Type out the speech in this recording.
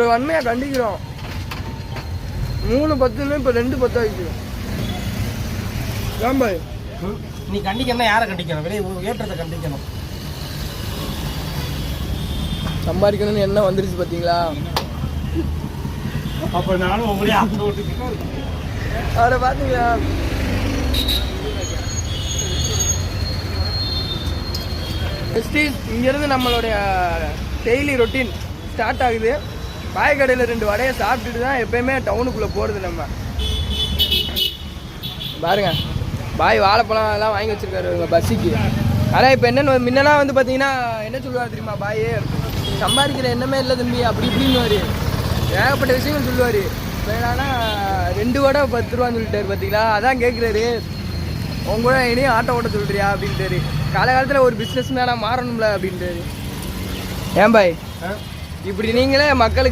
ஒரு வன்மையாக கண்டிக்கிறோம். 3-10 இப்போ 2-10 ஆகிக்கிறோம். ஏன் பாய் நீ கண்டிக்கணும், யாரை கண்டிக்கணும்? வெளியே ஏற்றத்தை கண்டிக்கணும். சம்பாதிக்கணும்னு என்ன வந்துருச்சு பார்த்தீங்களா? அப்போ நானும் உங்களே ஆப்பிட்டு ஓட்டுக்கிட்டேன். அவரை பார்த்தீங்களா? இங்கேருந்து நம்மளுடைய டெய்லி ரொட்டீன் ஸ்டார்ட் ஆகுது. பாய் கடையில் 2 வடையை சாப்பிட்டுட்டு தான் எப்பயுமே டவுனுக்குள்ளே போகிறது. நம்ம பாருங்க, பாய் வாழைப்பழம் அதெல்லாம் வாங்கி வச்சுருக்காரு பஸ்ஸுக்கு. ஆனால் இப்போ என்னென்னு முன்னெல்லாம் வந்து பார்த்தீங்கன்னா என்ன சொல்லுவார் தெரியுமா? பாய் சம்பாதிக்கிற எண்ணமே இல்லை தம்பி அப்படி இப்படின்னு ஏகப்பட்ட விஷயங்கள் சொல்லுவார். இப்போ என்னன்னா 2 வடை 10 ரூபான்னு சொல்லிட்டாரு பார்த்தீங்களா? அதான் கேட்குறாரு, உங்க கூட இனியும் ஆட்டோ ஓட்ட சொல்கிறியா அப்படின்ட்டாரு. காலகாலத்தில் ஒரு பிஸ்னஸ் மேனாக மாறணும்ல அப்படின்ட்டாரு. ஏன் பாய் இப்படி நீங்களே மக்களுக்கு